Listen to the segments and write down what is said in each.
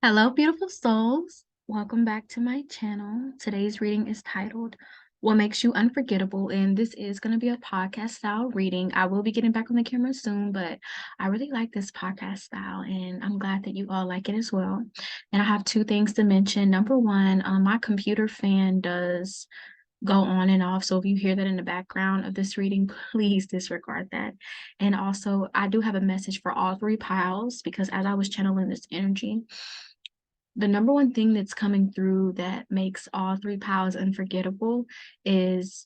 Hello, beautiful souls. Welcome back to my channel. Today's reading is titled, What Makes You Unforgettable? And this is going to be a podcast style reading. I will be getting back on the camera soon, but I really like this podcast style and I'm glad that you all like it as well. And I have two things to mention. Number one, my computer fan does go on and off. So if you hear that in the background of this reading, please disregard that. And also, I do have a message for all three piles because as I was channeling this energy, the number one thing that's coming through that makes all three piles unforgettable is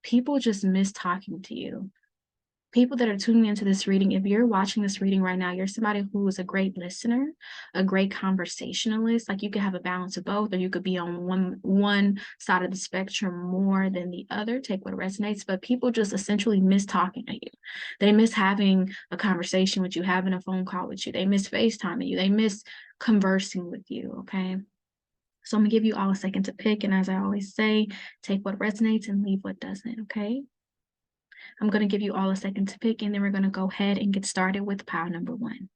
people just miss talking to you. People that are tuning into this reading, if you're watching this reading right now, you're somebody who is a great listener, a great conversationalist. Like you could have a balance of both, or you could be on one side of the spectrum more than the other. Take what resonates, but people just essentially miss talking to you. They miss having a conversation with you, having a phone call with you. They miss FaceTiming you. They miss conversing with you. Okay. So I'm gonna give you all a second to pick. And as I always say, take what resonates and leave what doesn't. Okay. I'm going to give you all a second to pick, and then we're going to go ahead and get started with pile number one.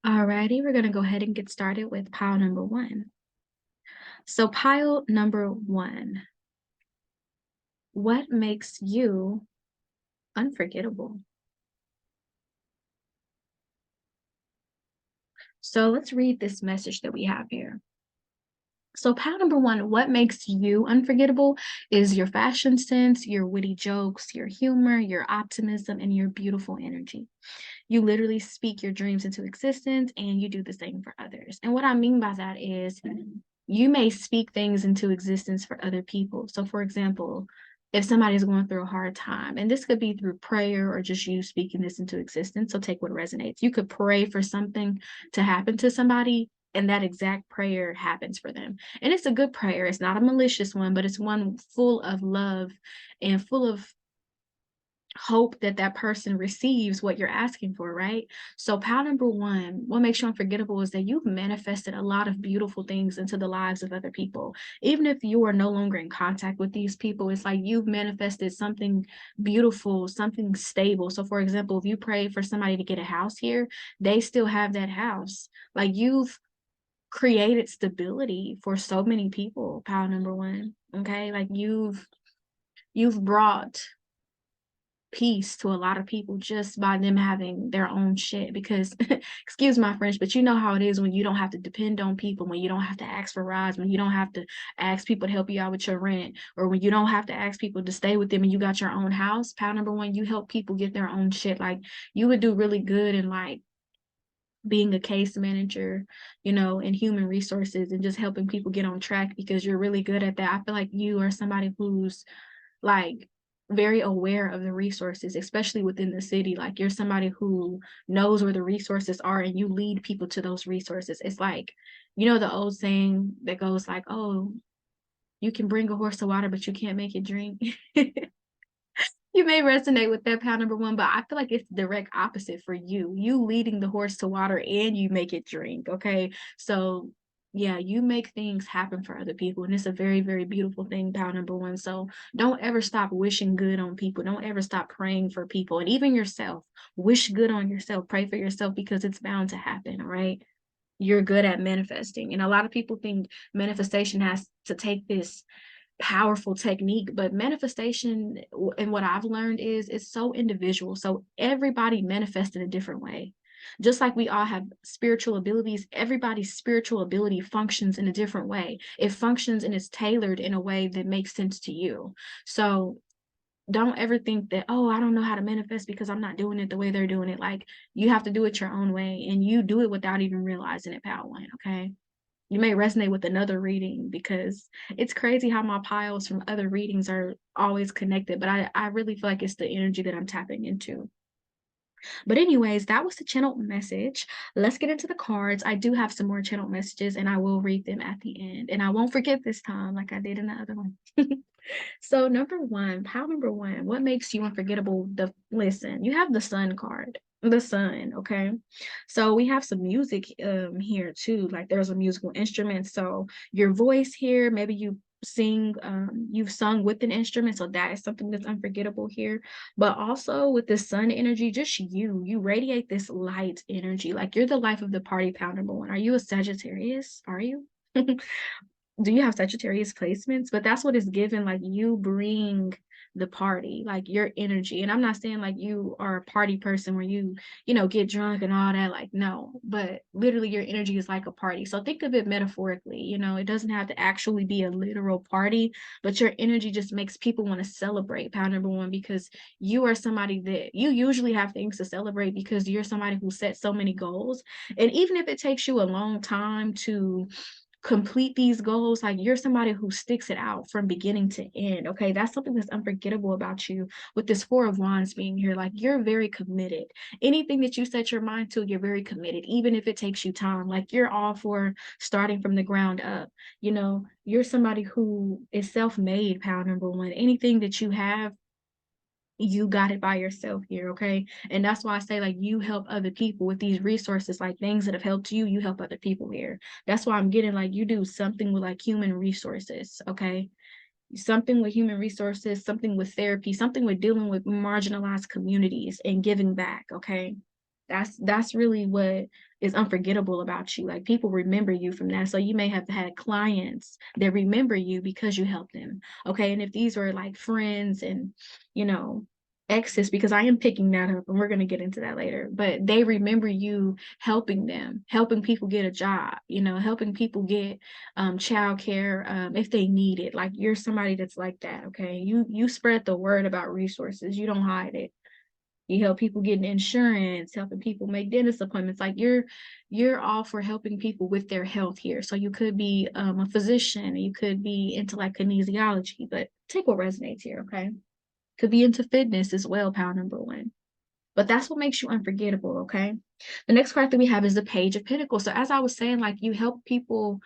Alrighty, we're going to go ahead and get started with pile number one. So pile number one, what makes you unforgettable? So let's read this message that we have here. So pile number one, what makes you unforgettable is your fashion sense, your witty jokes, your humor, your optimism, and your beautiful energy. You literally speak your dreams into existence and you do the same for others. And what I mean by that is you may speak things into existence for other people. So for example, if somebody's going through a hard time, and this could be through prayer or just you speaking this into existence, so take what resonates. You could pray for something to happen to somebody and that exact prayer happens for them. And it's a good prayer. It's not a malicious one, but it's one full of love and full of hope that that person receives what you're asking for, right? So pile number one, what makes you unforgettable is that you've manifested a lot of beautiful things into the lives of other people. Even if you are no longer in contact with these people, it's like you've manifested something beautiful, something stable. So for example, if you pray for somebody to get a house here, they still have that house. Like you've created stability for so many people, pile number one. Okay. Like you've brought peace to a lot of people just by them having their own shit because excuse my French, but you know how it is when you don't have to depend on people, when you don't have to ask for rides, when you don't have to ask people to help you out with your rent, or when you don't have to ask people to stay with them and you got your own house. Pile number one, you help people get their own shit. Like you would do really good in like being a case manager, you know, in human resources and just helping people get on track because you're really good at that. I feel like you are somebody who's like very aware of the resources, especially within the city. Like you're somebody who knows where the resources are and you lead people to those resources. It's like, you know, the old saying that goes like, oh, you can bring a horse to water, but you can't make it drink. You may resonate with that pile number one, but I feel like it's direct opposite for you. You leading the horse to water and you make it drink. Okay. So yeah, you make things happen for other people. And it's a very, very beautiful thing, pile number one. So don't ever stop wishing good on people. Don't ever stop praying for people. And even yourself, wish good on yourself. Pray for yourself because it's bound to happen. All right. You're good at manifesting. And a lot of people think manifestation has to take this powerful technique, but manifestation and what I've learned is it's so individual. So everybody manifests in a different way. Just like we all have spiritual abilities, everybody's spiritual ability functions in a different way. It functions and is tailored in a way that makes sense to you. So don't ever think that, oh, I don't know how to manifest because I'm not doing it the way they're doing it. Like you have to do it your own way and you do it without even realizing it, pal one, okay? you may resonate with another reading, because it's crazy how my piles from other readings are always connected, but I really feel like it's the energy that I'm tapping into. But anyways, that was the channel message. Let's get into the cards. I do have some more channel messages and I will read them at the end. And I won't forget this time like I did in the other one. So number one, pile number one, what makes you unforgettable? Listen, you have the sun card. The sun, okay? So we have some music here too. Like there's a musical instrument. So your voice here, maybe you've sung with an instrument, so that is something that's unforgettable here. But also with the sun energy, just you radiate this light energy. Like you're the life of the party, pal number one. Are you a Sagittarius? Are you? Do you have Sagittarius placements? But that's what is given. Like you bring the party, like your energy. And I'm not saying like you are a party person where you get drunk and all that. Like, no, but literally your energy is like a party. So think of it metaphorically, it doesn't have to actually be a literal party, but your energy just makes people want to celebrate, pound number one, because you are somebody that you usually have things to celebrate because you're somebody who sets so many goals. And even if it takes you a long time to complete these goals, like you're somebody who sticks it out from beginning to end. Okay, that's something that's unforgettable about you with this Four of Wands being here. Like you're very committed. Anything that you set your mind to, you're very committed, even if it takes you time. Like you're all for starting from the ground up. You're somebody who is self-made, pal number one. Anything that you have, you got it by yourself here, okay? And that's why I say, like, you help other people with these resources, like things that have helped you, you help other people here. That's why I'm getting, like, you do something with like human resources, okay? Something with human resources, something with therapy, something with dealing with marginalized communities and giving back, okay? That's really what is unforgettable about you. Like people remember you from that. So you may have had clients that remember you because you helped them, okay? And if these were like friends and you know exes, because I am picking that up and we're going to get into that later, but they remember you helping them, helping people get a job, helping people get childcare if they need it. Like you're somebody that's like that, okay? You spread the word about resources. You don't hide it. You help people get insurance, helping people make dentist appointments. Like you're all for helping people with their health here. So you could be a physician, you could be into like kinesiology, but take what resonates here, okay? Could be into fitness as well, pal number one. But that's what makes you unforgettable, okay? The next card that we have is the Page of Pentacles. So as I was saying, like you help people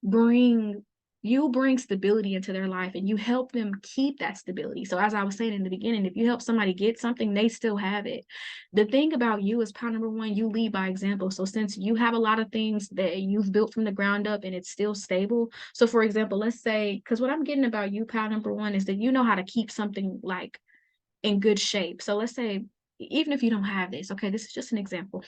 bring bring stability into their life and you help them keep that stability. So as I was saying in the beginning, if you help somebody get something, they still have it. The thing about you is, pound number one, you lead by example. So since you have a lot of things that you've built from the ground up and it's still stable. So for example, let's say, because what I'm getting about you, pound number one, is that you know how to keep something like in good shape. So let's say, even if you don't have this, okay, this is just an example.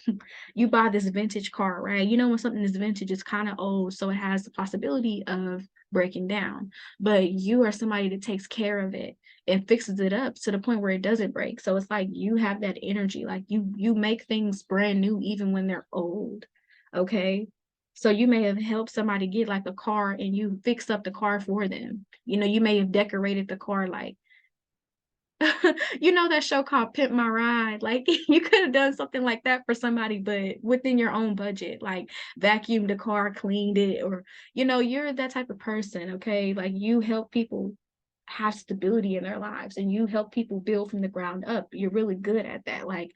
You buy this vintage car, right? When something is vintage, it's kind of old, so it has the possibility of breaking down. But you are somebody that takes care of it and fixes it up to the point where it doesn't break. So it's like you have that energy, like you make things brand new even when they're old, okay? So you may have helped somebody get like a car and you fixed up the car for them. You may have decorated the car like that show called Pimp My Ride? Like you could have done something like that for somebody, but within your own budget, like vacuumed the car, cleaned it, or you're that type of person, okay? Like you help people have stability in their lives and you help people build from the ground up. You're really good at that. Like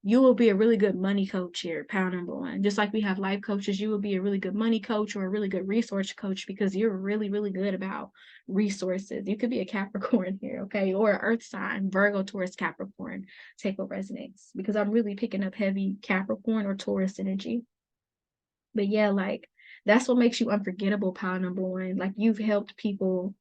you will be a really good money coach here, pound number one. Just like we have life coaches, you will be a really good money coach or a really good resource coach because you're really, really good about resources. You could be a Capricorn here, okay? Or an earth sign, Virgo, Taurus, Capricorn. Take what resonates because I'm really picking up heavy Capricorn or Taurus energy. But yeah, like that's what makes you unforgettable, pound number one. Like you've helped people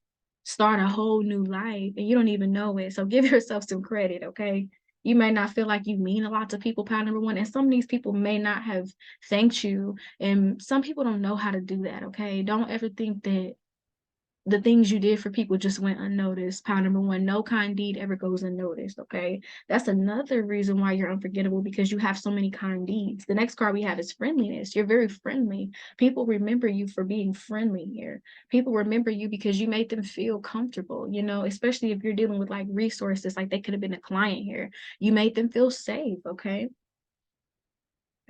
start a whole new life and you don't even know it. So give yourself some credit, okay? You may not feel like you mean a lot to people, pound number one, and some of these people may not have thanked you, and some people don't know how to do that, okay? Don't ever think that the things you did for people just went unnoticed. Pound number one, no kind deed ever goes unnoticed, okay? That's another reason why you're unforgettable, because you have so many kind deeds. The next card we have is friendliness. You're very friendly. People remember you for being friendly here. People remember you because you made them feel comfortable, especially if you're dealing with like resources, like they could have been a client here. You made them feel safe, okay?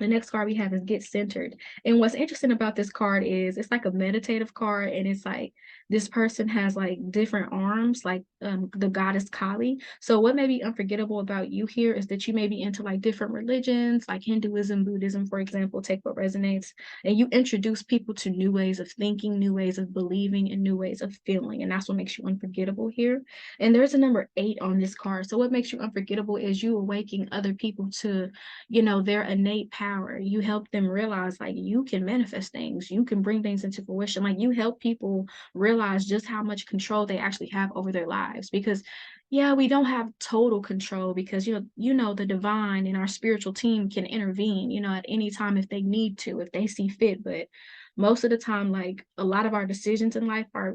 The next card we have is Get Centered. And what's interesting about this card is it's like a meditative card, and it's like this person has like different arms, like the goddess Kali. So what may be unforgettable about you here is that you may be into like different religions, like Hinduism, Buddhism, for example, take what resonates, and you introduce people to new ways of thinking, new ways of believing, and new ways of feeling. And that's what makes you unforgettable here. And there's a number 8 on this card. So what makes you unforgettable is you awaking other people to, their innate power. You help them realize like you can manifest things, you can bring things into fruition. Like you help people realize just how much control they actually have over their lives. Because yeah, we don't have total control because the divine and our spiritual team can intervene, at any time if they need to, if they see fit. But most of the time, like a lot of our decisions in life are,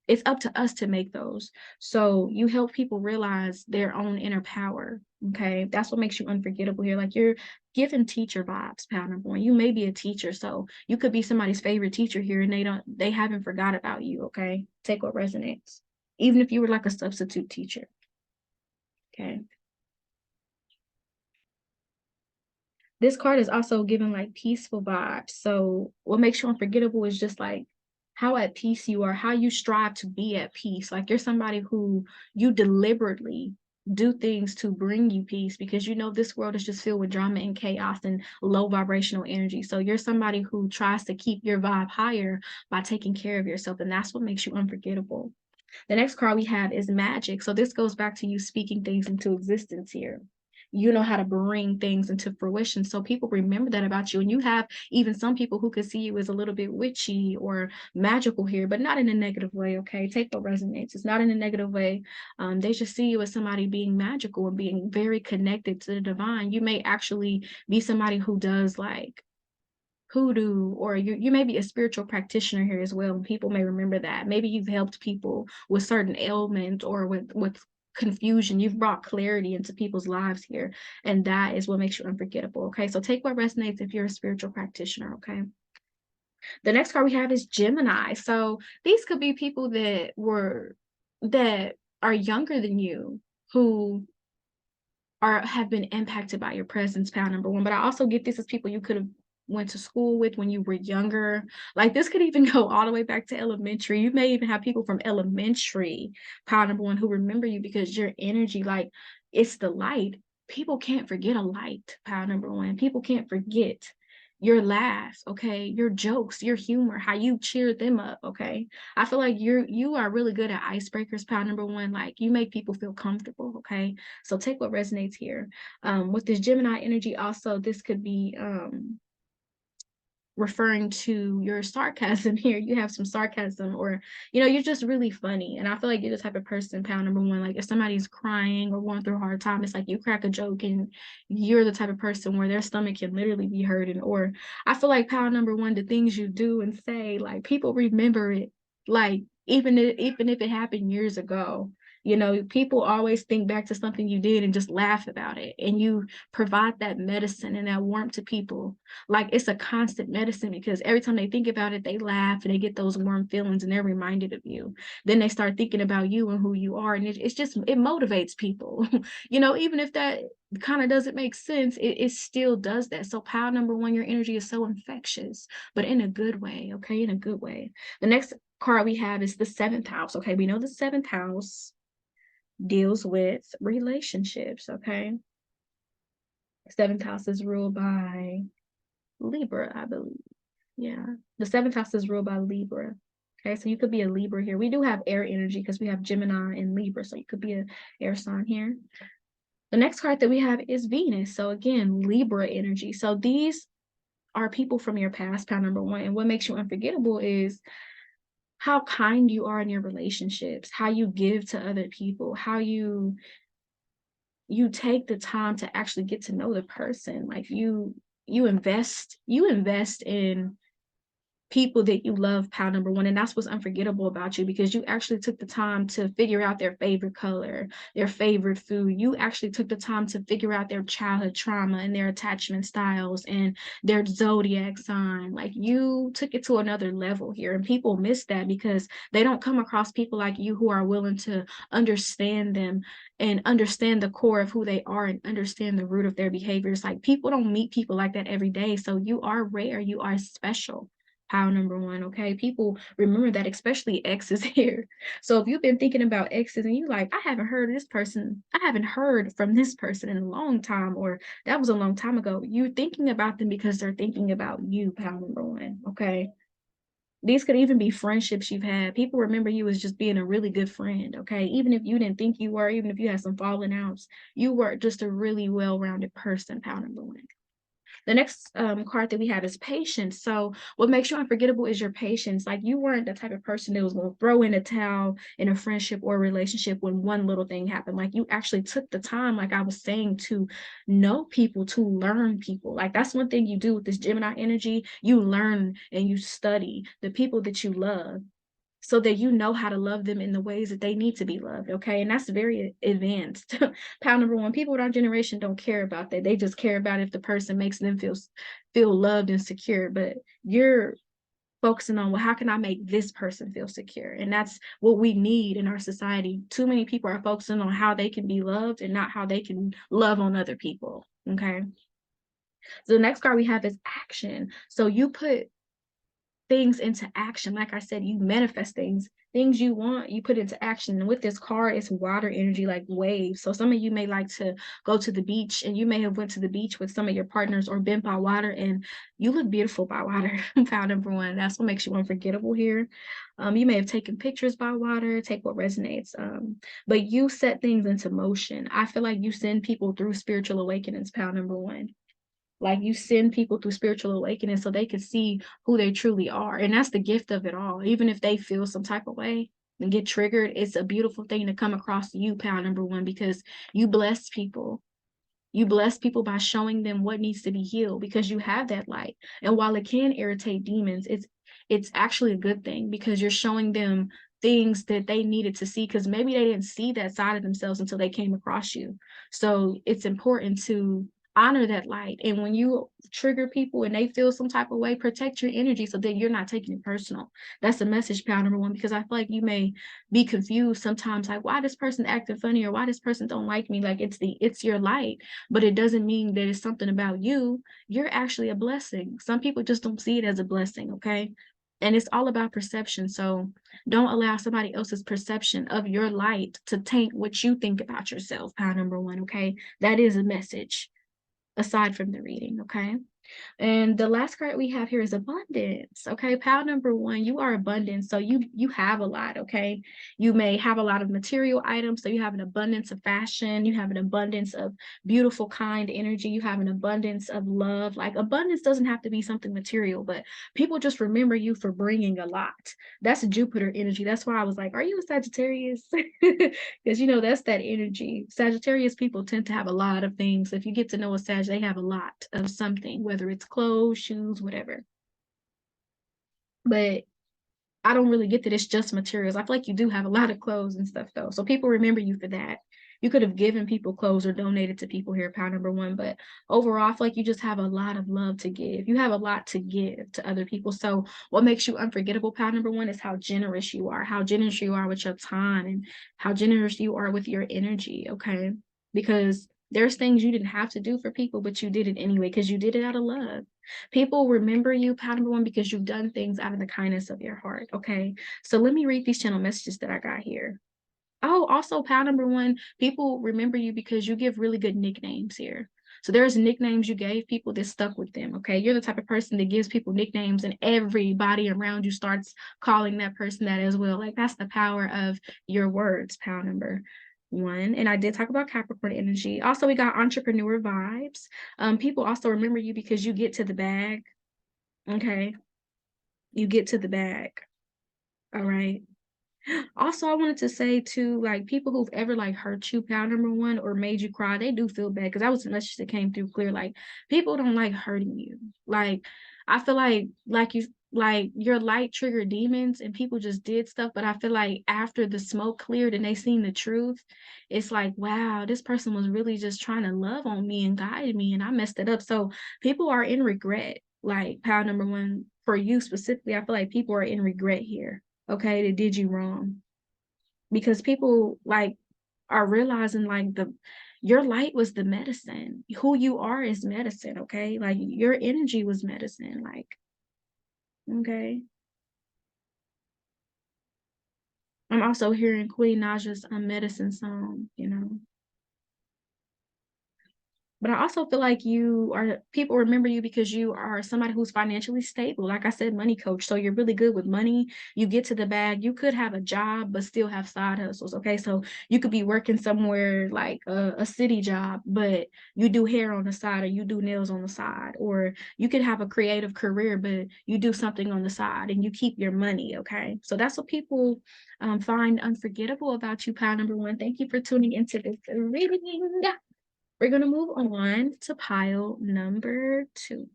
it's up to us to make those. So you help people realize their own inner power. Okay. That's what makes you unforgettable here. Like you're giving teacher vibes, pal number one. You may be a teacher. So you could be somebody's favorite teacher here and they haven't forgot about you. Okay. Take what resonates. Even if you were like a substitute teacher. Okay. This card is also giving like peaceful vibes. So what makes you unforgettable is just like how at peace you are, how you strive to be at peace. Like you're somebody who you deliberately do things to bring you peace because this world is just filled with drama and chaos and low vibrational energy. So you're somebody who tries to keep your vibe higher by taking care of yourself. And that's what makes you unforgettable. The next card we have is magic. So this goes back to you speaking things into existence here. You know how to bring things into fruition. So people remember that about you. And you have even some people who could see you as a little bit witchy or magical here, but not in a negative way. Okay. Take what resonates. It's not in a negative way. They just see you as somebody being magical and being very connected to the divine. You may actually be somebody who does like hoodoo, or you may be a spiritual practitioner here as well, and people may remember that. Maybe you've helped people with certain ailments or with confusion. You've brought clarity into people's lives here, and that is what makes you unforgettable. Okay, so take what resonates if you're a spiritual practitioner. Okay, the next card we have is Gemini. So these could be people that are younger than you, who have been impacted by your presence, pal number one. But I also get this as people you could have went to school with when you were younger. Like this could even go all the way back to elementary. You may even have people from elementary, pal number one, who remember you because your energy, like it's the light. People can't forget a light, pal number one. People can't forget your laughs, okay, your jokes, your humor, how you cheer them up. Okay, I feel like you are really good at icebreakers, pal number one. Like you make people feel comfortable. Okay, so take what resonates here. With this Gemini energy, also, this could be referring to your sarcasm here. You have some sarcasm, or you're just really funny. And I feel like you're the type of person, pound number one, like if somebody's crying or going through a hard time, it's like you crack a joke and you're the type of person where their stomach can literally be hurting. Or I feel like pound number one, the things you do and say, like people remember it, like even if it happened years ago. People always think back to something you did and just laugh about it, and you provide that medicine and that warmth to people. Like it's a constant medicine because every time they think about it, they laugh and they get those warm feelings and they're reminded of you. Then they start thinking about you and who you are. And it motivates people. Even if that kind of doesn't make sense, it still does that. So pile number one, your energy is so infectious, but in a good way. Okay. In a good way. The next card we have is the 7th house. Okay. We know the 7th house deals with relationships. Okay. 7th house is ruled by Libra, I believe. Yeah. The 7th house is ruled by Libra. Okay, so you could be a Libra here. We do have air energy because we have Gemini and Libra, so you could be an air sign here. The next card that we have is Venus. So again, Libra energy. So these are people from your past, pal number one. And what makes you unforgettable is how kind you are in your relationships, how you give to other people, how you take the time to actually get to know the person. Like you invest in people that you love, pile number one. And that's what's unforgettable about you, because you actually took the time to figure out their favorite color, their favorite food. You actually took the time to figure out their childhood trauma and their attachment styles and their zodiac sign. Like, you took it to another level here. And people miss that because they don't come across people like you who are willing to understand them and understand the core of who they are and understand the root of their behaviors. Like, people don't meet people like that every day. So you are rare, you are special. Pile number one, okay? People remember that, especially exes here. So if you've been thinking about exes and you like, I haven't heard of this person, I haven't heard from this person in a long time, or that was a long time ago, you're thinking about them because they're thinking about you, pile number one, okay? These could even be friendships you've had. People remember you as just being a really good friend, okay? Even if you didn't think you were, even if you had some falling outs, you were just a really well-rounded person, pile number one. The next card that we have is patience. So what makes you unforgettable is your patience. Like, you weren't the type of person that was going to throw in a towel in a friendship or a relationship when one little thing happened. Like, you actually took the time, like I was saying, to know people, to learn people. Like, that's one thing you do with this Gemini energy. You learn and you study the people that you love, so that you know how to love them in the ways that they need to be loved, okay? And that's very advanced. Pile number one, people with our generation don't care about that. They just care about if the person makes them feel loved and secure. But you're focusing on, well, how can I make this person feel secure? And that's what we need in our society. Too many people are focusing on how they can be loved and not how they can love on other people, okay? So the next card we have is action. So you put things into action. Like I said, you manifest things you want, you put into action. And with this card, it's water energy, like waves. So some of you may like to go to the beach, and you may have went to the beach with some of your partners or been by water, and you look beautiful by water. Pile number one, that's what makes you unforgettable here. You may have taken pictures by water, take what resonates, but you set things into motion. I feel like you send people through spiritual awakenings, pile number one. Like, you send people through spiritual awakening so they can see who they truly are. And that's the gift of it all. Even if they feel some type of way and get triggered, it's a beautiful thing to come across you, pile number one, because you bless people. You bless people by showing them what needs to be healed, because you have that light. And while it can irritate demons, it's actually a good thing, because you're showing them things that they needed to see, because maybe they didn't see that side of themselves until they came across you. So it's important to honor that light. And when you trigger people and they feel some type of way, protect your energy so that you're not taking it personal. That's the message, pal number one, because I feel like you may be confused sometimes, like, why this person acting funny, or why this person don't like me. Like, it's your light, but it doesn't mean that it's something about you. You're actually a blessing. Some people just don't see it as a blessing, okay? And it's all about perception. So don't allow somebody else's perception of your light to taint what you think about yourself, pile number one, okay? That is a message aside from the reading, okay? And the last card we have here is abundance. Okay, pile number one, you are abundant. So you have a lot, okay? You may have a lot of material items. So you have an abundance of fashion, you have an abundance of beautiful, kind energy, you have an abundance of love. Like, abundance doesn't have to be something material, but people just remember you for bringing a lot. That's Jupiter energy. That's why I was like, are you a Sagittarius? Because that's that energy. Sagittarius people tend to have a lot of things. If you get to know a Sag, they have a lot of something, whether it's clothes, shoes, whatever. But I don't really get that it's just materials. I feel like you do have a lot of clothes and stuff, though. So people remember you for that. You could have given people clothes or donated to people here, pile number one. But overall, I feel like you just have a lot of love to give. You have a lot to give to other people. So what makes you unforgettable, pile number one, is how generous you are, with your time, and how generous you are with your energy, okay? Because there's things you didn't have to do for people, but you did it anyway, because you did it out of love. People remember you, pile number one, because you've done things out of the kindness of your heart, okay? So let me read these channel messages that I got here. Oh, also, pile number one, people remember you because you give really good nicknames here. So there's nicknames you gave people that stuck with them, okay? You're the type of person that gives people nicknames, and everybody around you starts calling that person that as well. Like, that's the power of your words, pile number one. And I did talk about Capricorn energy. Also, we got entrepreneur vibes. People also remember you because you get to the bag, okay? You get to the bag, all right? Also, I wanted to say too, like, people who've ever like hurt you, pal number one, or made you cry, they do feel bad, because that was a message that came through clear. Like, people don't like hurting you. Like, I feel like like your light triggered demons and people just did stuff, but I feel like after the smoke cleared and they seen the truth, it's like, wow, this person was really just trying to love on me and guide me and I messed it up. So people are in regret. Like pile number one for you specifically, I feel like people are in regret here. Okay, they did you wrong because people like are realizing like the your light was the medicine. Who you are is medicine, okay? Like your energy was medicine, like, okay. I'm also hearing Queen Naja's medicine song, you know. But I also feel like you are people remember you because you are somebody who's financially stable. Like I said, money coach. So you're really good with money. You get to the bag. You could have a job, but still have side hustles. Okay. So you could be working somewhere like a city job, but you do hair on the side or you do nails on the side. Or you could have a creative career, but you do something on the side and you keep your money. Okay. So that's what people find unforgettable about you, pile number one. Thank you for tuning into this reading. We're going to move on to pile number two.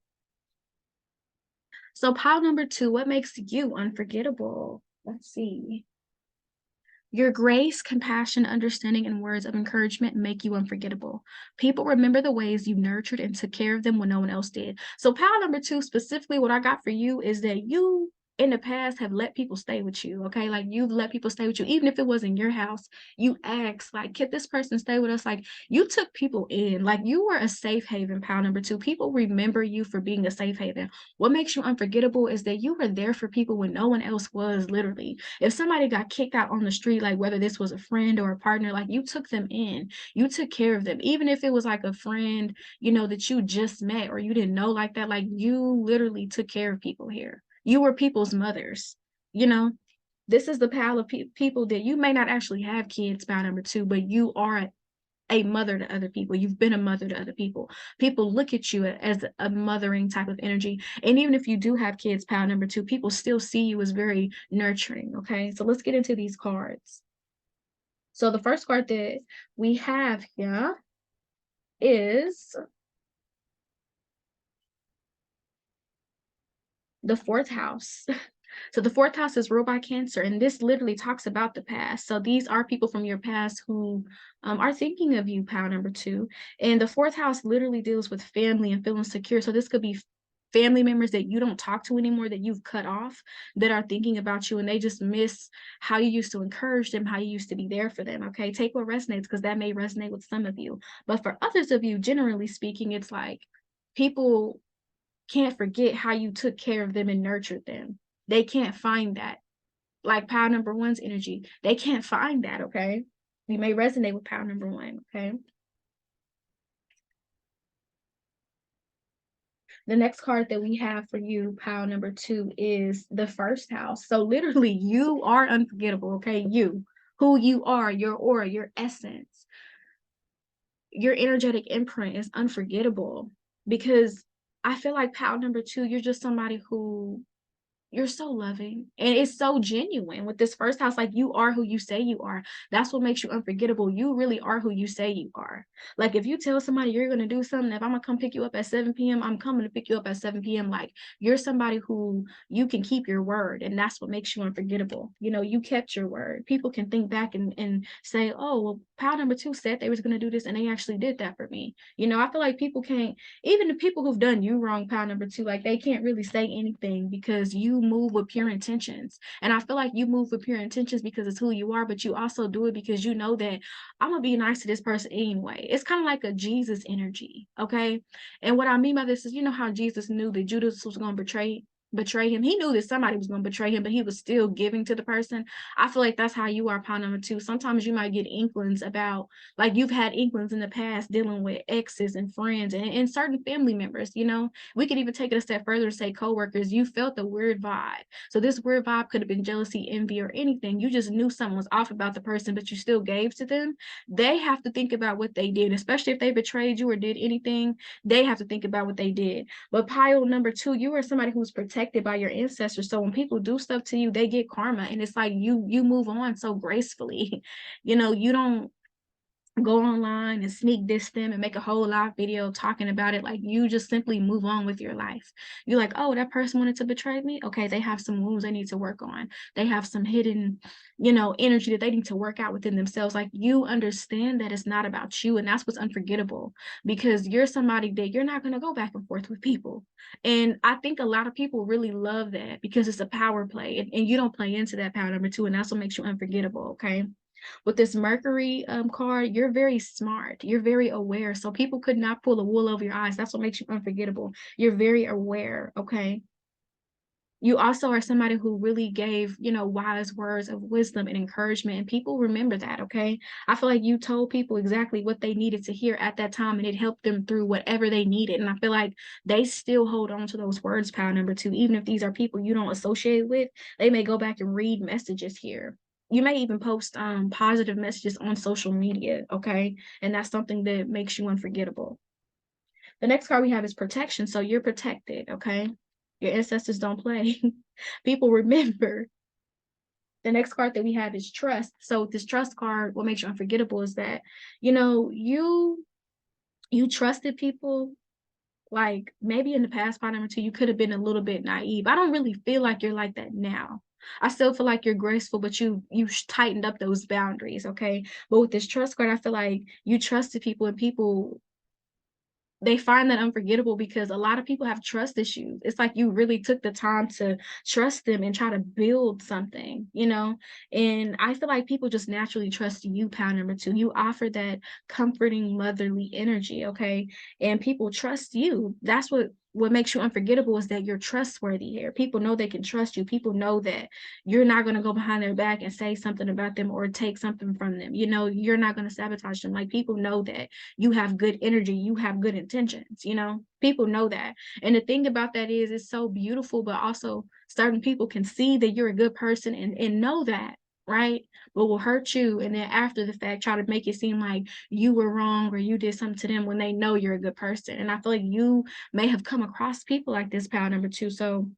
So pile number two, what makes you unforgettable? Let's see. Your grace, compassion, understanding, and words of encouragement make you unforgettable. People remember the ways you nurtured and took care of them when no one else did. So pile number two, specifically what I got for you is that you in the past have let people stay with you, okay? Like you've let people stay with you, even if it was in your house, you asked, like, can this person stay with us? Like you took people in, like you were a safe haven, pile number two. People remember you for being a safe haven. What makes you unforgettable is that you were there for people when no one else was, literally. If somebody got kicked out on the street, like whether this was a friend or a partner, like you took them in, you took care of them, even if it was like a friend, you know, that you just met or you didn't know like that, like you literally took care of people here. You were people's mothers, you know. This is the pile of people that you may not actually have kids, pile number two, but you are a mother to other people. You've been a mother to other people. People look at you as a mothering type of energy. And even if you do have kids, pile number two, people still see you as very nurturing. Okay. So let's get into these cards. So the first card that we have here is the fourth house. So the fourth house is ruled by Cancer, and this literally talks about the past. So these are people from your past who are thinking of you, pile number two. And the fourth house literally deals with family and feeling secure. So this could be family members that you don't talk to anymore, that you've cut off, that are thinking about you, and they just miss how you used to encourage them, how you used to be there for them. Okay, take what resonates because that may resonate with some of you. But for others of you, generally speaking, it's like people can't forget how you took care of them and nurtured them. They can't find that. Like pile number one's energy, they can't find that, okay? You may resonate with pile number one, okay? The next card that we have for you, pile number two, is the first house. So literally, you are unforgettable, okay? You, who you are, your aura, your essence, your energetic imprint is unforgettable because I feel like pile number two, you're just somebody who you're so loving and it's so genuine with this first house. Like you are who you say you are. That's what makes you unforgettable. You really are who you say you are. Like if you tell somebody you're going to do something, if I'm going to come pick you up at 7 p.m., I'm coming to pick you up at 7 p.m. Like you're somebody who you can keep your word, and that's what makes you unforgettable. You know, you kept your word. People can think back and say, oh, well, pile number two said they was going to do this and they actually did that for me. You know, I feel like people can't, even the people who've done you wrong, pile number two, like they can't really say anything because you move with pure intentions. And I feel like you move with pure intentions because it's who you are, but you also do it because you know that I'm gonna be nice to this person anyway. It's kind of like a Jesus energy, okay? And what I mean by this is, you know how Jesus knew that Judas was gonna betray him. He knew that somebody was going to betray him, but he was still giving to the person. I feel like that's how you are, pile number two. Sometimes you might get inklings about, like you've had inklings in the past dealing with exes and friends and certain family members. You know, we could even take it a step further and say coworkers, you felt a weird vibe. So this weird vibe could have been jealousy, envy, or anything. You just knew something was off about the person, but you still gave to them. They have to think about what they did, especially if they betrayed you or did anything. They have to think about what they did. But pile number two, you are somebody who's protected by your ancestors. So when people do stuff to you, they get karma, and it's like you move on so gracefully. You know, you don't go online and sneak diss them and make a whole live video talking about it. Like, you just simply move on with your life. You're like, oh, that person wanted to betray me. Okay, they have some wounds they need to work on. They have some hidden, energy that they need to work out within themselves. Like, you understand that it's not about you, and that's what's unforgettable, because you're somebody that you're not going to go back and forth with people. And I think a lot of people really love that because it's a power play, and you don't play into that power number two, and that's what makes you unforgettable. Okay, with this Mercury card, you're very smart. You're very aware. So people could not pull the wool over your eyes. That's what makes you unforgettable. You're very aware, okay? You also are somebody who really gave, wise words of wisdom and encouragement, and people remember that, okay? I feel like you told people exactly what they needed to hear at that time, and it helped them through whatever they needed. And I feel like they still hold on to those words, pile number two, even if these are people you don't associate with. They may go back and read messages here. You may even post positive messages on social media, okay? And that's something that makes you unforgettable. The next card we have is protection. So you're protected, okay? Your ancestors don't play. People remember. The next card that we have is trust. So this trust card, what makes you unforgettable is that, you trusted people. Like, maybe in the past, part number two, you could have been a little bit naive. I don't really feel like you're like that now. I still feel like you're graceful, but you tightened up those boundaries, okay? But with this trust card, I feel like you trusted people, and people, they find that unforgettable because a lot of people have trust issues. It's like you really took the time to trust them and try to build something, And I feel like people just naturally trust you, pound number two. You offer that comforting motherly energy, okay? And people trust you. That's what makes you unforgettable, is that you're trustworthy here. People know they can trust you. People know that you're not going to go behind their back and say something about them or take something from them. You're not going to sabotage them. Like, people know that you have good energy, you have good intentions, people know that. And the thing about that is, it's so beautiful, but also certain people can see that you're a good person and know that, right? But will hurt you, and then after the fact try to make it seem like you were wrong or you did something to them when they know you're a good person. And I feel like you may have come across people like this, pal number two. So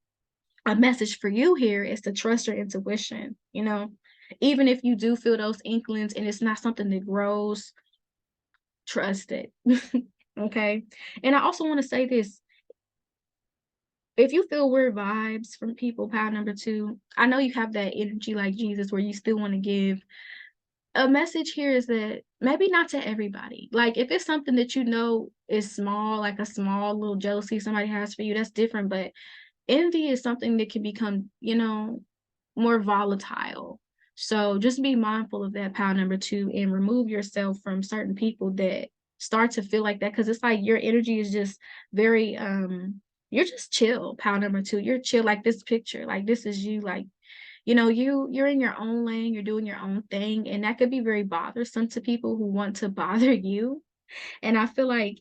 a message for you here is to trust your intuition, even if you do feel those inklings and it's not something that grows, trust it. Okay. And I also want to say this. If you feel weird vibes from people, pile number two, I know you have that energy like Jesus where you still want to give. A message here is that maybe not to everybody. Like, if it's something that is small, like a small little jealousy somebody has for you, that's different. But envy is something that can become, more volatile. So just be mindful of that, pile number two, and remove yourself from certain people that start to feel like that, because it's like your energy is just very you're just chill, pile number two. You're chill, like this picture, like this is you, like, you're in your own lane, you're doing your own thing, and that could be very bothersome to people who want to bother you. And I feel like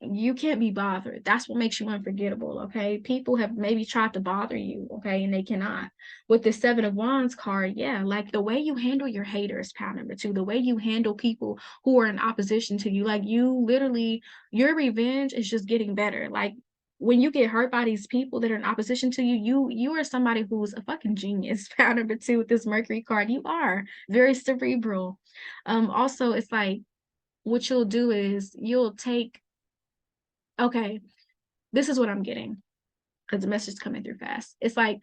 you can't be bothered. That's what makes you unforgettable, okay? People have maybe tried to bother you, okay, and they cannot. With the Seven of Wands card, yeah, like the way you handle your haters, pal number two, the way you handle people who are in opposition to you, like, you literally, your revenge is just getting better. Like, when you get hurt by these people that are in opposition to you, you are somebody who's a fucking genius. Pal number two, with this Mercury card, you are very cerebral. Also, it's like, what you'll do is you'll take, okay, this is what I'm getting, because the message is coming through fast. It's like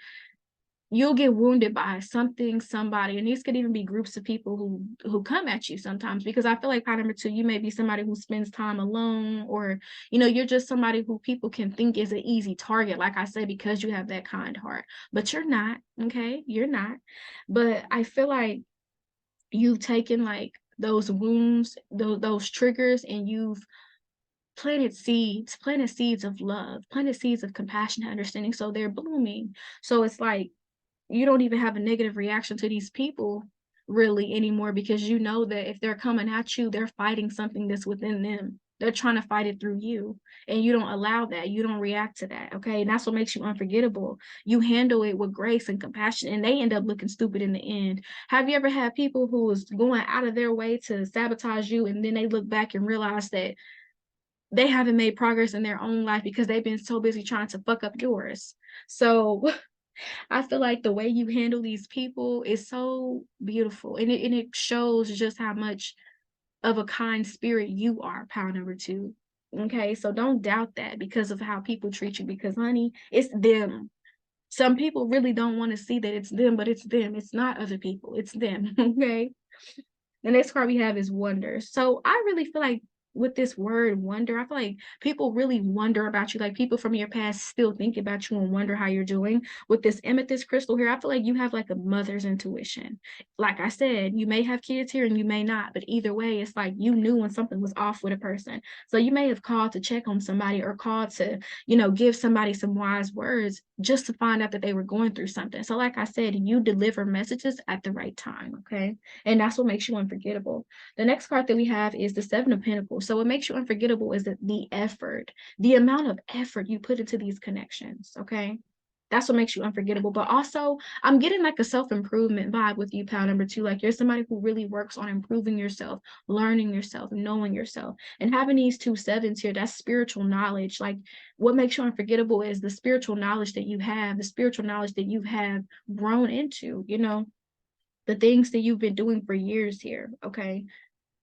you'll get wounded by something, somebody, and these could even be groups of people who come at you sometimes, because I feel like part number two, you may be somebody who spends time alone, or you're just somebody who people can think is an easy target, like I said, because you have that kind heart. But you're not, okay? You're not. But I feel like you've taken like those wounds, those triggers, and you've planted seeds of love, planted seeds of compassion and understanding, so they're blooming. So it's like you don't even have a negative reaction to these people really anymore, because you know that if they're coming at you, they're fighting something that's within them. They're trying to fight it through you, and you don't allow that. You don't react to that, okay? And that's what makes you unforgettable. You handle it with grace and compassion, and they end up looking stupid in the end. Have you ever had people who was going out of their way to sabotage you, and then they look back and realize that they haven't made progress in their own life because they've been so busy trying to fuck up yours? So I feel like the way you handle these people is so beautiful, and it shows just how much of a kind spirit you are, pile number 2. Okay, so don't doubt that because of how people treat you, because honey, it's them. Some people really don't want to see that it's them, but it's them. It's not other people. It's them. Okay. The next card we have is wonder. So I really feel like with this word wonder, I feel like people really wonder about you. Like people from your past still think about you and wonder how you're doing. With this amethyst crystal here, I feel like you have like a mother's intuition. Like I said, you may have kids here and you may not, but either way, it's like you knew when something was off with a person. So you may have called to check on somebody or called to, give somebody some wise words just to find out that they were going through something. So like I said, you deliver messages at the right time. Okay. And that's what makes you unforgettable. The next card that we have is the Seven of Pentacles. So what makes you unforgettable is the effort, the amount of effort you put into these connections, okay? That's what makes you unforgettable. But also, I'm getting like a self-improvement vibe with you, pal number 2. Like you're somebody who really works on improving yourself, learning yourself, knowing yourself. And having these 2 sevens here, that's spiritual knowledge. Like what makes you unforgettable is the spiritual knowledge that you have, the spiritual knowledge that you have grown into, the things that you've been doing for years here, okay?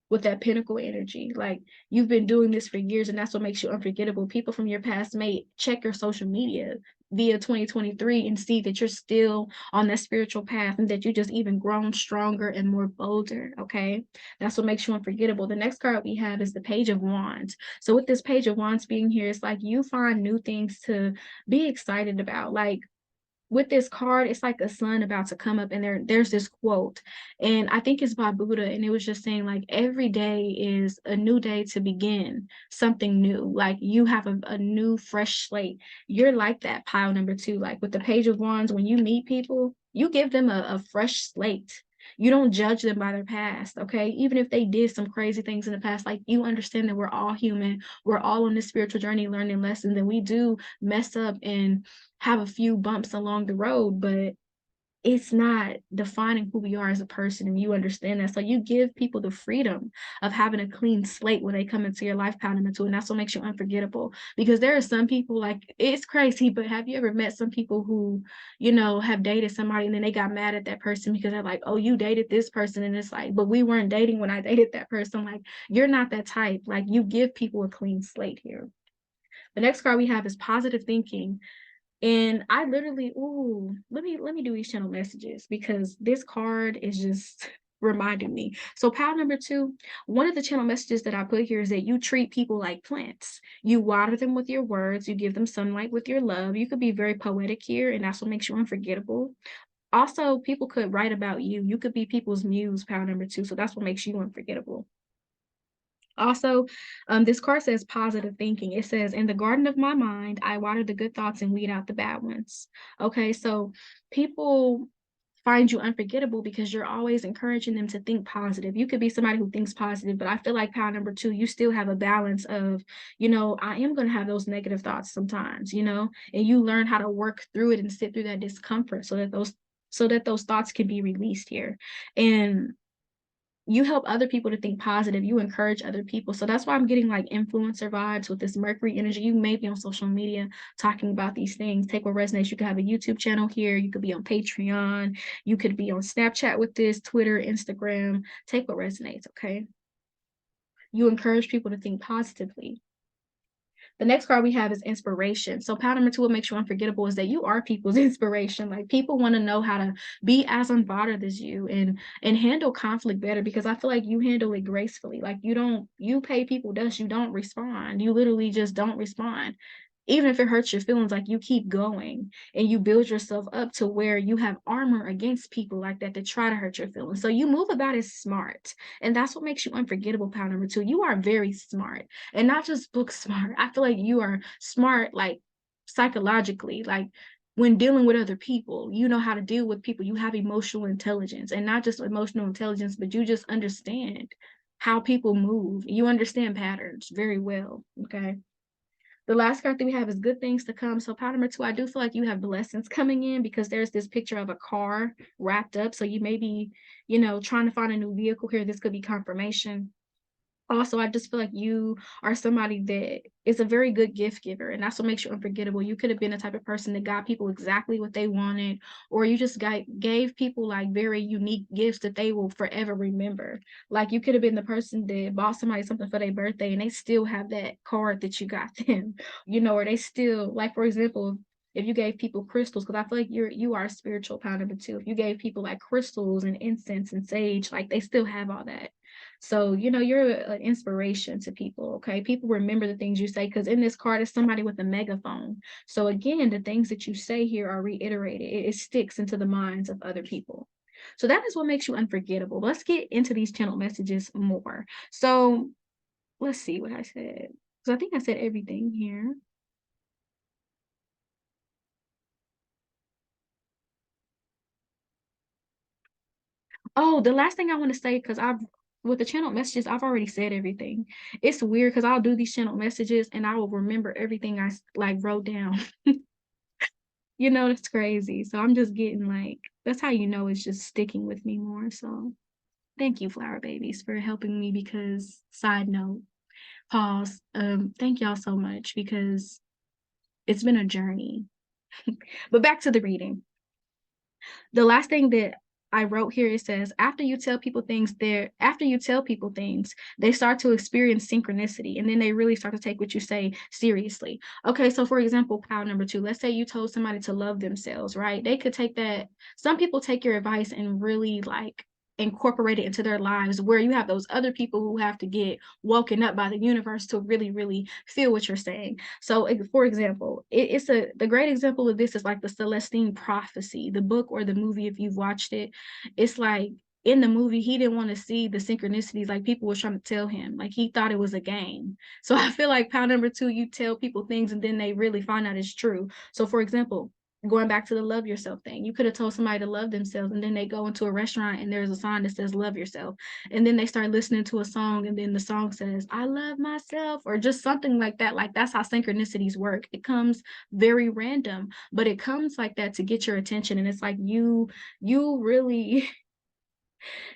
With that pinnacle energy. Like you've been doing this for years, and that's what makes you unforgettable. People from your past may check your social media via 2023 and see that you're still on that spiritual path and that you just even grown stronger and more bolder. Okay. That's what makes you unforgettable. The next card we have is the Page of Wands. So with this Page of Wands being here, it's like you find new things to be excited about. Like with this card, it's like a sun about to come up, and there's this quote, and I think it's by Buddha, and it was just saying like every day is a new day to begin something new. Like you have a new fresh slate. You're like that, pile number 2. Like with the Page of Wands, when you meet people, you give them a fresh slate. You don't judge them by their past, okay? Even if they did some crazy things in the past, like you understand that we're all human, we're all on this spiritual journey learning lessons, and we do mess up and have a few bumps along the road, but it's not defining who we are as a person, and you understand that. So you give people the freedom of having a clean slate when they come into your life, pounding into, and that's what makes you unforgettable. Because there are some people, like it's crazy, but have you ever met some people who, have dated somebody and then they got mad at that person because they're like, oh, you dated this person, and it's like, but we weren't dating when I dated that person. Like you're not that type. Like you give people a clean slate here. The next card we have is positive thinking. And I literally, let me do these channel messages because this card is just reminding me. So pile number 2, one of the channel messages that I put here is that you treat people like plants. You water them with your words, you give them sunlight with your love. You could be very poetic here, and that's what makes you unforgettable. Also, people could write about you. You could be people's muse, pile number 2. So that's what makes you unforgettable. Also, this card says positive thinking. It says, in the garden of my mind, I water the good thoughts and weed out the bad ones. Okay, so people find you unforgettable because you're always encouraging them to think positive. You could be somebody who thinks positive, but I feel like power number 2, you still have a balance of, I am going to have those negative thoughts sometimes, and you learn how to work through it and sit through that discomfort so that those thoughts can be released here. And you help other people to think positive. You encourage other people. So that's why I'm getting like influencer vibes with this Mercury energy. You may be on social media talking about these things. Take what resonates. You could have a YouTube channel here. You could be on Patreon. You could be on Snapchat with this, Twitter, Instagram. Take what resonates, okay? You encourage people to think positively. The next card we have is inspiration. So power number 2, what makes you unforgettable is that you are people's inspiration. Like people want to know how to be as unbothered as you and handle conflict better, because I feel like you handle it gracefully. Like you pay people dust, you don't respond. You literally just don't respond. Even if it hurts your feelings, like you keep going and you build yourself up to where you have armor against people like that try to hurt your feelings. So you move about as smart, and that's what makes you unforgettable. Power number 2, you are very smart, and not just book smart. I feel like you are smart, like psychologically, like when dealing with other people, you know how to deal with people. You have emotional intelligence, and not just emotional intelligence, but you just understand how people move. You understand patterns very well, okay? The last card that we have is good things to come. So pile number 2, I do feel like you have blessings coming in because there's this picture of a car wrapped up. So you may be, trying to find a new vehicle here. This could be confirmation. Also, I just feel like you are somebody that is a very good gift giver, and that's what makes you unforgettable. You could have been the type of person that got people exactly what they wanted, or you just gave people like very unique gifts that they will forever remember. Like you could have been the person that bought somebody something for their birthday and they still have that card that you got them, or they still, like, for example, if you gave people crystals, because I feel like you are a spiritual pound number two. If you gave people like crystals and incense and sage, like they still have all that. So, you're an inspiration to people, okay? People remember the things you say because in this card is somebody with a megaphone. So again, the things that you say here are reiterated. It sticks into the minds of other people. So that is what makes you unforgettable. Let's get into these channel messages more. So let's see what I said. Because I think I said everything here. Oh, the last thing I want to say, because with the channel messages, I've already said everything. It's weird because I'll do these channel messages and I will remember everything I like wrote down. It's crazy. So I'm just getting like, that's how it's just sticking with me more. So thank you, Flower Babies, for helping me because side note, pause. Thank y'all so much because it's been a journey. But back to the reading. The last thing that I wrote here, it says, after you tell people things, they start to experience synchronicity and then they really start to take what you say seriously. Okay, so for example, pile number two, let's say you told somebody to love themselves, right? They could take that. Some people take your advice and really like incorporate it into their lives, where you have those other people who have to get woken up by the universe to really, really feel what you're saying. So, for example, the great example of this is like the Celestine Prophecy, the book or the movie. If you've watched it, it's like in the movie, he didn't want to see the synchronicities like people were trying to tell him. Like he thought it was a game. So I feel like pound number two, you tell people things and then they really find out it's true. So for example, going back to the love yourself thing, you could have told somebody to love themselves and then they go into a restaurant and there's a sign that says love yourself, and then they start listening to a song and then the song says I love myself, or just something like that. Like that's how synchronicities work. It comes very random, but it comes like that to get your attention, and it's like you really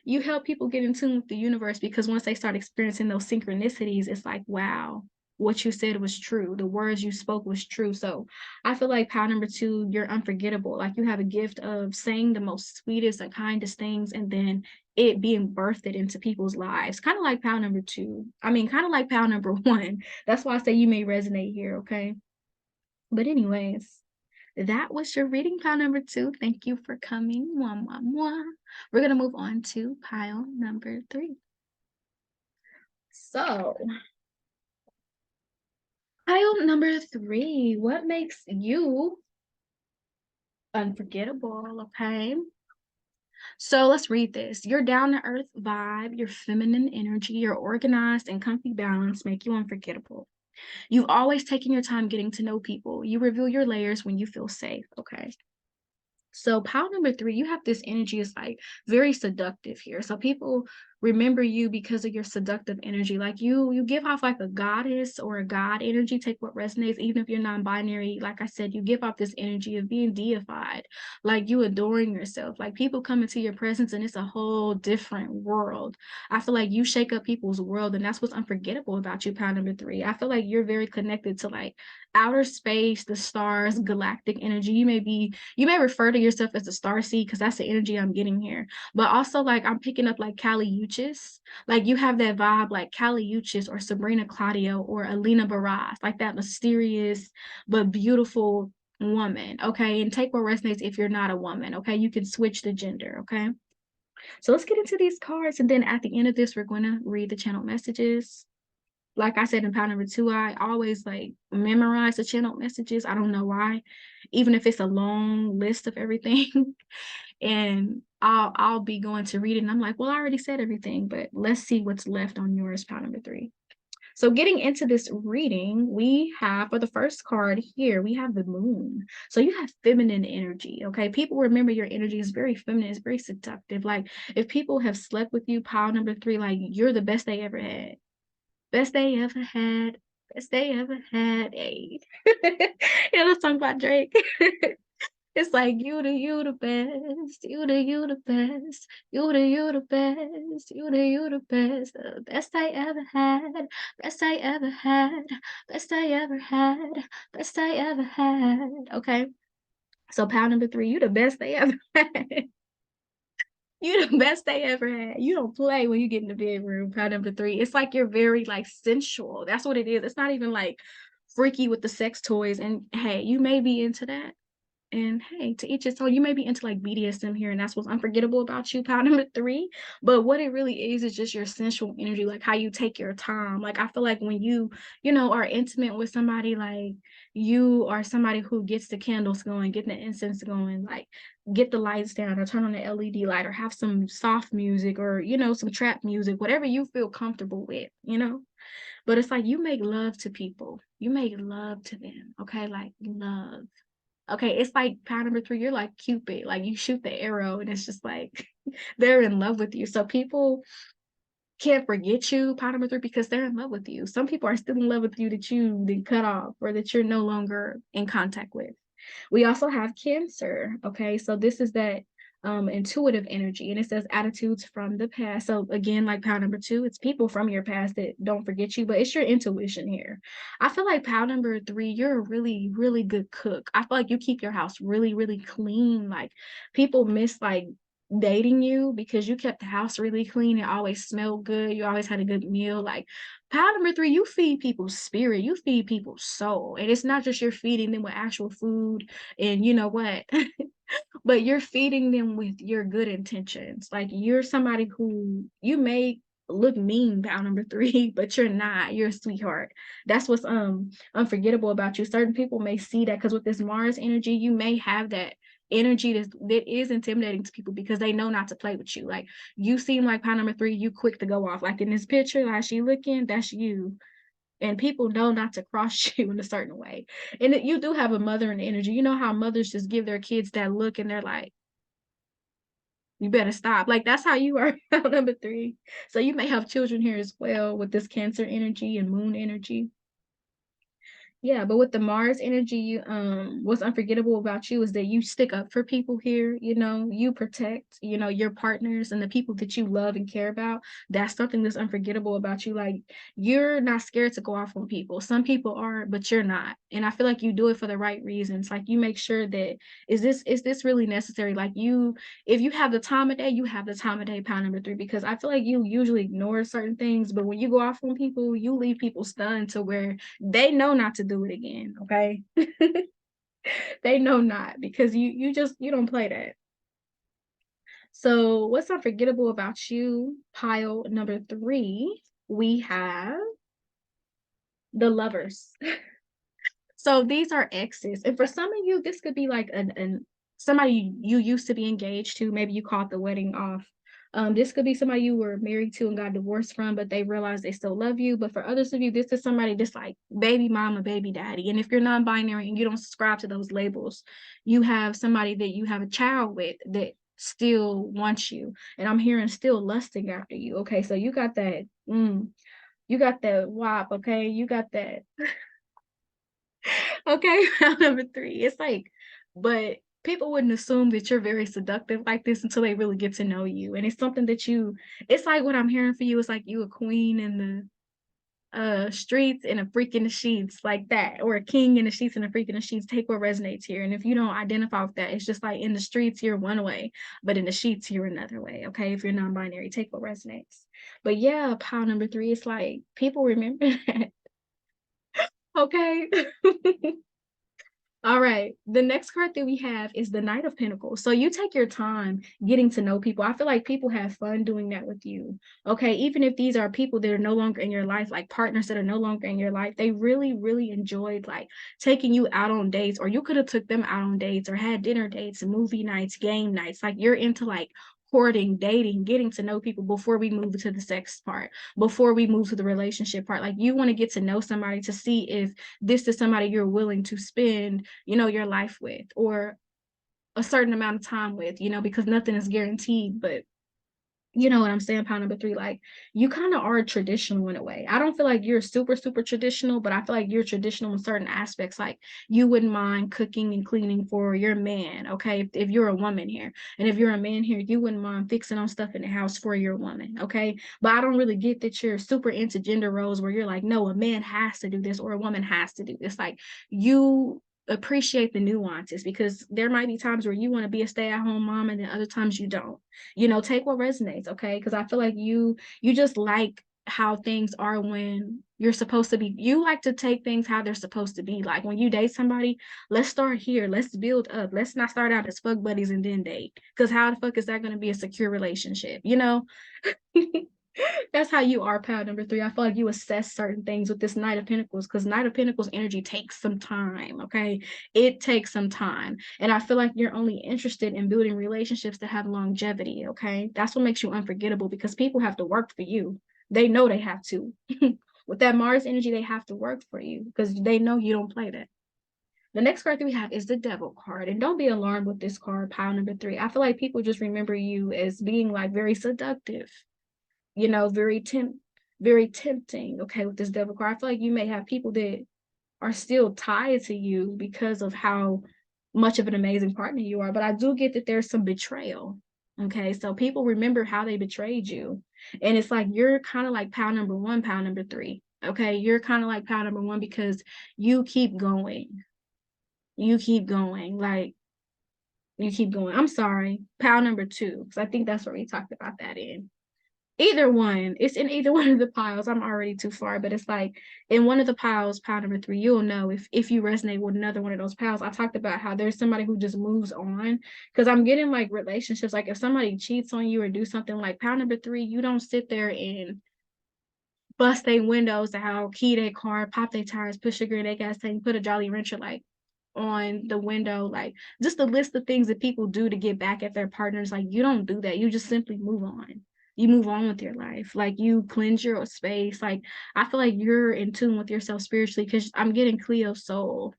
you help people get in tune with the universe, because once they start experiencing those synchronicities, it's like, wow, what you said was true. The words you spoke was true. So I feel like power number two, you're unforgettable. Like you have a gift of saying the most sweetest and kindest things and then it being birthed into people's lives. Kind of like power number two. I mean, kind of like power number one. That's why I say you may resonate here, okay? But anyways, that was your reading pile number two. Thank you for coming. Mwah, mwah, mwah. We're going to move on to pile number three. So, pile number three, what makes you unforgettable? Okay. So let's read this. Your down to earth vibe, your feminine energy, your organized and comfy balance make you unforgettable. You've always taken your time getting to know people. You reveal your layers when you feel safe. Okay. So pile number three, you have this energy is like very seductive here. So people remember you because of your seductive energy. Like you give off like a goddess or a god energy. Take what resonates, even if you're non-binary. Like I said, you give off this energy of being deified, like you adoring yourself. Like people come into your presence and it's a whole different world. I feel like you shake up people's world, and that's what's unforgettable about you, pile number three. I feel like you're very connected to like outer space, the stars, galactic energy. You may refer to yourself as a star seed because that's the energy I'm getting here. But also, like, I'm picking up like Kali Uchis. Like, you have that vibe like Kali Uchis or Sabrina Claudio or Alina Baraz, like that mysterious but beautiful woman. Okay. And take what resonates if you're not a woman. Okay. You can switch the gender. Okay. So let's get into these cards. And then at the end of this, we're going to read the channel messages. Like I said in pile number two, I always like memorize the channel messages. I don't know why, even if it's a long list of everything. And I'll be going to read it and I'm like, well, I already said everything, but let's see what's left on yours, pile number three. So getting into this reading, we have for the first card here, we have the moon. So you have feminine energy. Okay. People remember your energy is very feminine, it's very seductive. Like if people have slept with you, pile number three, like you're the best they ever had. Best they ever had. Best they ever had. A. Yeah, let's talk about Drake. It's like you the best, you the best, you the best, you the best, the best I ever had, best I ever had, best I ever had, best I ever had. Okay. So pound number 3, you the best they ever had. You the best they ever had. You don't play when you get in the bedroom. Pound number 3. It's like you're very like sensual. That's what it is. It's not even like freaky with the sex toys. And hey, you may be into that. And hey, to each his own. You may be into like BDSM here, and that's what's unforgettable about you, pound number 3. But what it really is just your sensual energy, like how you take your time. Like I feel like when you are intimate with somebody, like you are somebody who gets the candles going, get the incense going, like get the lights down or turn on the LED light or have some soft music or some trap music, whatever you feel comfortable with. But it's like you make love to people. You make love to them. Okay, like love. Okay, it's like pound number 3, you're like Cupid, like you shoot the arrow and it's just like they're in love with you. So people can't forget you, pound number 3, because they're in love with you. Some people are still in love with you that you did cut off or that you're no longer in contact with. We also have Cancer. Okay, so this is that intuitive energy, and it says attitudes from the past. So again, like pound number 2, it's people from your past that don't forget you, but it's your intuition here. I feel like pound number 3, you're a really, really good cook. I feel like you keep your house really, really clean. Like people miss like dating you because you kept the house really clean. It always smelled good. You always had a good meal. Like pound number 3, you feed people's spirit, you feed people's soul. And it's not just you're feeding them with actual food and you know what, but you're feeding them with your good intentions. Like you're somebody who you may look mean, pound number 3, but you're not. You're a sweetheart. That's what's unforgettable about you. Certain people may see that because with this Mars energy, you may have that energy that is intimidating to people because they know not to play with you. Like you seem like pound number 3, you quick to go off. Like in this picture, like she looking, that's you. And people know not to cross you in a certain way. And you do have a mothering energy. You know how mothers just give their kids that look and they're like, you better stop. Like that's how you are, number 3. So you may have children here as well with this Cancer energy and moon energy. Yeah, but with the Mars energy, what's unforgettable about you is that you stick up for people here, you protect, your partners and the people that you love and care about. That's something that's unforgettable about you. Like you're not scared to go off on people. Some people are, but you're not. And I feel like you do it for the right reasons. Like you make sure that is this really necessary? Like if you have the time of day, you have the time of day, pound number 3, because I feel like you usually ignore certain things, but when you go off on people, you leave people stunned to where they know not to do it again. Okay. They know not because you don't play that. So what's unforgettable about you, pile number 3, we have the Lovers. So these are exes, and for some of you this could be like an somebody you used to be engaged to. Maybe you called the wedding off. This could be somebody you were married to and got divorced from, but they realize they still love you. But for others of you, this is somebody that's like baby mama, baby daddy. And if you're non-binary and you don't subscribe to those labels, you have somebody that you have a child with that still wants you. And I'm hearing still lusting after you. Okay, so you got that, you got that WAP, okay? You got that. Okay, round number 3. It's like, but people wouldn't assume that you're very seductive like this until they really get to know you. And it's something that it's like what I'm hearing for you is like you a queen in the streets and a freak in the sheets, like that, or a king in the sheets and a freak in the sheets. Take what resonates here. And if you don't identify with that, it's just like in the streets you're one way, but in the sheets you're another way. Okay, if you're non-binary, take what resonates. But yeah, pile number 3, it's like people remember that. Okay. All right. The next card that we have is the Knight of Pentacles. So you take your time getting to know people. I feel like people have fun doing that with you. Okay. Even if these are people that are no longer in your life, like partners that are no longer in your life, they really, really enjoyed like taking you out on dates, or you could have took them out on dates or had dinner dates, movie nights, game nights. Like you're into like courting, dating, getting to know people before we move to the sex part, before we move to the relationship part. Like you want to get to know somebody to see if this is somebody you're willing to spend your life with or a certain amount of time with, because nothing is guaranteed, but You know what I'm saying? Pile number 3, like, you kind of are traditional in a way. I don't feel like you're super, super traditional, but I feel like you're traditional in certain aspects. Like, you wouldn't mind cooking and cleaning for your man, okay? If you're a woman here. And if you're a man here, you wouldn't mind fixing on stuff in the house for your woman, okay? But I don't really get that you're super into gender roles where you're like, no, a man has to do this or a woman has to do this. Like, you appreciate the nuances, because there might be times where you want to be a stay-at-home mom and then other times you don't. You know, take what resonates, okay? Because I feel like you just like how things are when you're supposed to be. You like to take things how they're supposed to be. Like, when you date somebody, let's start here, let's build up, let's not start out as fuck buddies and then date, because how the fuck is that going to be a secure relationship, you know? That's how you are, pal number 3. I feel like you assess certain things with this Knight of Pentacles, because Knight of Pentacles energy takes some time, okay? It takes some time. And I feel like you're only interested in building relationships that have longevity, okay? That's what makes you unforgettable, because people have to work for you. They know they have to. With that Mars energy, they have to work for you because they know you don't play that. The next card that we have is the Devil card. And don't be alarmed with this card, pile number 3. I feel like people just remember you as being like very seductive, you know, very tempting, okay, with this Devil card. I feel like you may have people that are still tied to you because of how much of an amazing partner you are. But I do get that there's some betrayal. Okay, so people remember how they betrayed you. And it's like you're kind of like pile number 1, pile number 3. Okay, you're kind of like pile number 1 because you keep going. You keep going. Like, you keep going. I'm sorry, pile number 2, because I think that's where we talked about that in. Either one, it's in either one of the piles. I'm already too far, but it's like in one of the piles, pile number 3, you'll know if you resonate with another one of those piles. I talked about how there's somebody who just moves on, because I'm getting like relationships, like if somebody cheats on you or do something, like pile number 3, you don't sit there and bust their windows out, key their car, pop their tires, put sugar in their gas tank, put a Jolly Rancher like on the window, like just a list of things that people do to get back at their partners. Like, you don't do that. You just simply move on. You move on with your life. Like, you cleanse your space. Like, I feel like you're in tune with yourself spiritually, because I'm getting Cleo's Soul.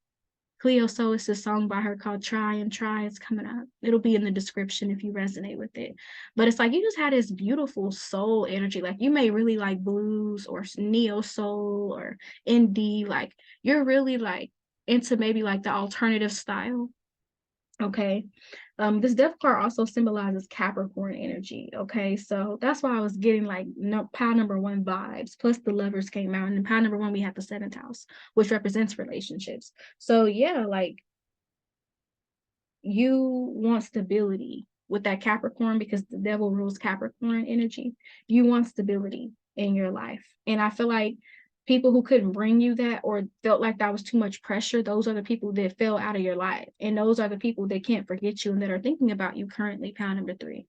Cleo Soul is a song by her called Try and Try. It's coming up. It'll be in the description if you resonate with it. But it's like you just had this beautiful soul energy. Like, you may really like blues or neo soul or indie. Like, you're really like into maybe like the alternative style. Okay. This Death card also symbolizes Capricorn energy. Okay, so that's why I was getting like pile number 1 vibes. Plus the Lovers came out, and in pile number 1 we have the 7th house, which represents relationships. So yeah, like, you want stability with that Capricorn, because the Devil rules Capricorn energy. You want stability in your life, and I feel like people who couldn't bring you that or felt like that was too much pressure, those are the people that fell out of your life, and those are the people that can't forget you and that are thinking about you currently, pile number 3.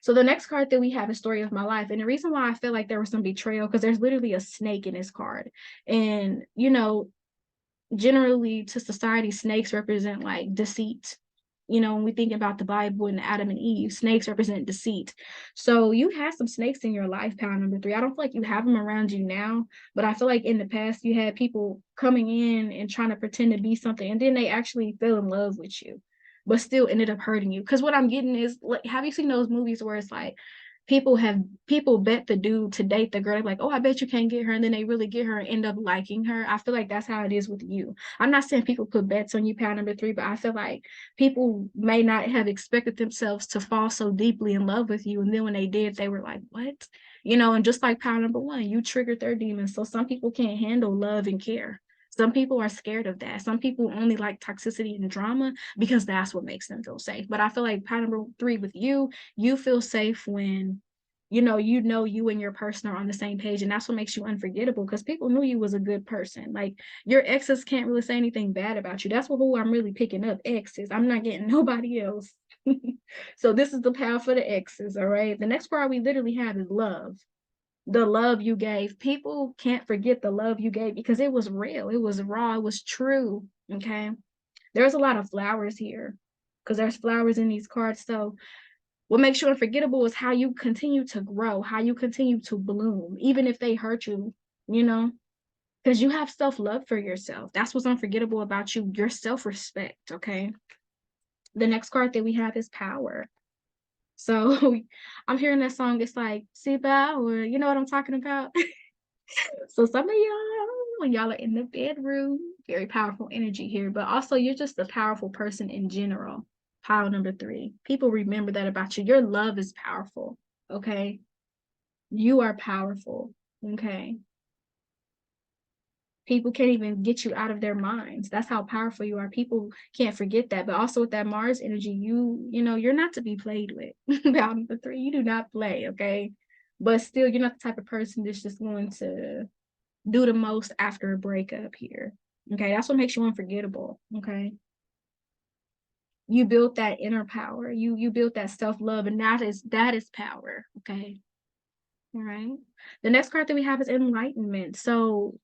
So the next card that we have is Story of My Life. And the reason why I feel like there was some betrayal, because there's literally a snake in this card. And, you know, generally to society, snakes represent like deceit. You know, when we think about the Bible and Adam and Eve, snakes represent deceit. So you have some snakes in your life, pile number 3. I don't feel like you have them around you now, but I feel like in the past you had people coming in and trying to pretend to be something, and then they actually fell in love with you, but still ended up hurting you. Because what I'm getting is, like, have you seen those movies where it's like people bet the dude to date the girl, like, oh, I bet you can't get her, and then they really get her and end up liking her? I feel like that's how it is with you. I'm not saying people put bets on you, pile number 3, but I feel like people may not have expected themselves to fall so deeply in love with you, and then when they did, they were like, what? You know, and just like pile number 1, you triggered their demons. So some people can't handle love and care. Some people are scared of that. Some people only like toxicity and drama because that's what makes them feel safe. But I feel like pile number 3 with you, you feel safe when you and your person are on the same page, and that's what makes you unforgettable, because people knew you was a good person. Like, your exes can't really say anything bad about you. That's who I'm really picking up, exes. I'm not getting nobody else. So this is the power for the exes. All right, the next part we literally have is love. The love you gave. People can't forget the love you gave, because it was real, it was raw, it was true. Okay, there's a lot of flowers here, because there's flowers in these cards. So what makes you unforgettable is how you continue to grow, how you continue to bloom, even if they hurt you, you know, because you have self-love for yourself. That's what's unforgettable about you, your self-respect. Okay, the next card that we have is Power. So I'm hearing that song, it's like, Siba, or you know what I'm talking about? So some of y'all, when y'all are in the bedroom, very powerful energy here, but also you're just a powerful person in general. Pile number 3. People remember that about you. Your love is powerful. Okay. You are powerful. Okay. People can't even get you out of their minds. That's how powerful you are. People can't forget that. But also with that Mars energy, you know, you're not to be played with. Pile number 3, you do not play. Okay. But still, you're not the type of person that's just going to do the most after a breakup here. Okay, that's what makes you unforgettable. Okay. You built that inner power. You built that self-love, and that is power. Okay. All right. The next card that we have is enlightenment. So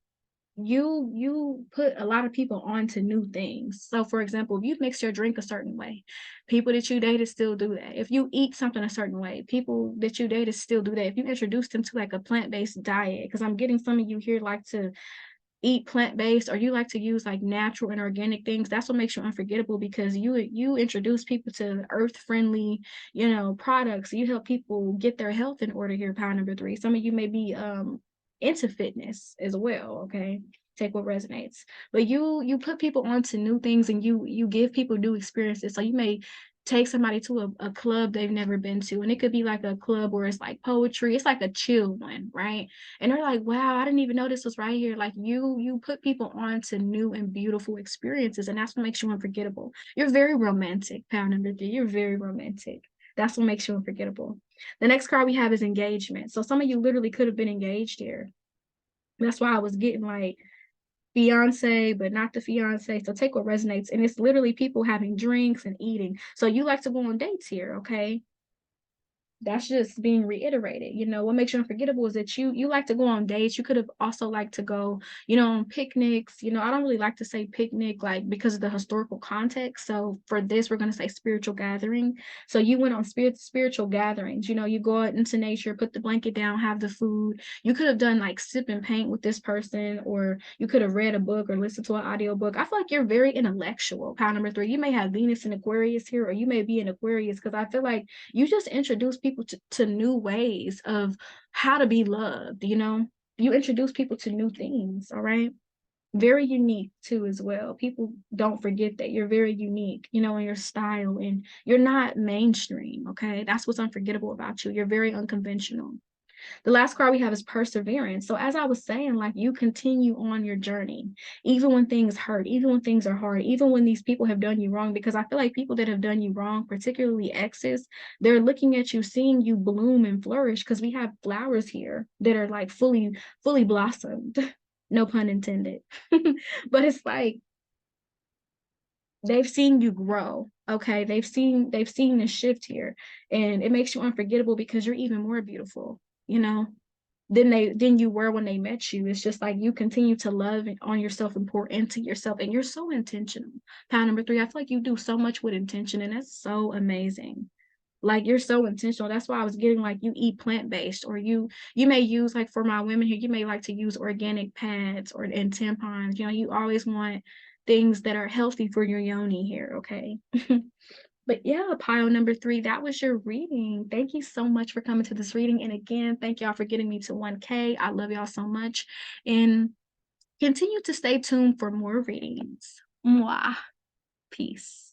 you put a lot of people onto new things. So for example, if you mix your drink a certain way, people that you dated still do that. If you eat something a certain way, people that you dated still do that. If you introduce them to like a plant-based diet, because I'm getting some of you here like to eat plant-based, or you like to use like natural and organic things, that's what makes you unforgettable, because you introduce people to earth-friendly, you know, products. You help people get their health in order here. Power number 3. Some of you may be into fitness as well. Okay. Take what resonates. But you put people onto new things, and you give people new experiences. So you may take somebody to a club they've never been to, and it could be like a club where it's like poetry, it's like a chill one, right? And they're like, wow, I didn't even know this was right here. Like you put people on to new and beautiful experiences, and that's what makes you unforgettable. You're very romantic. Pound number 3, you're very romantic. That's what makes you unforgettable. The next card we have is engagement. So some of you literally could have been engaged here. That's why I was getting like fiance, but not the fiance. So take what resonates. And it's literally people having drinks and eating. So you like to go on dates here. Okay. That's just being reiterated. You know, what makes you unforgettable is that you like to go on dates. You could have also liked to go, you know, on picnics. You know, I don't really like to say picnic, like, because of the historical context. So for this, we're going to say spiritual gathering. So you went on spiritual gatherings. You know, you go out into nature, put the blanket down, have the food. You could have done like sip and paint with this person, or you could have read a book or listened to an audio book. I feel like you're very intellectual. Power number 3, you may have Venus and Aquarius here, or you may be in Aquarius, because I feel like you just introduce people to new ways of how to be loved. You know, you introduce people to new things. All right. Very unique too as well. People don't forget that you're very unique, you know, in your style, and you're not mainstream. Okay. That's what's unforgettable about you. You're very unconventional. The last card we have is perseverance. So as I was saying, like, you continue on your journey, even when things hurt, even when things are hard, even when these people have done you wrong, because I feel like people that have done you wrong, particularly exes, they're looking at you, seeing you bloom and flourish, because we have flowers here that are like fully blossomed. No pun intended. But it's like they've seen you grow. Okay. They've seen the shift here, and it makes you unforgettable because you're even more beautiful, you know, than you were when they met you. It's just like you continue to love on yourself and pour into yourself, and you're so intentional. Pound number 3, I feel like you do so much with intention, and that's so amazing. Like, you're so intentional. That's why I was getting like you eat plant-based, or you may use, like, for my women here, you may like to use organic pads or and tampons. You know, you always want things that are healthy for your yoni here. Okay. But yeah, pile number 3, that was your reading. Thank you so much for coming to this reading. And again, thank y'all for getting me to 1K. I love y'all so much. And continue to stay tuned for more readings. Mwah. Peace.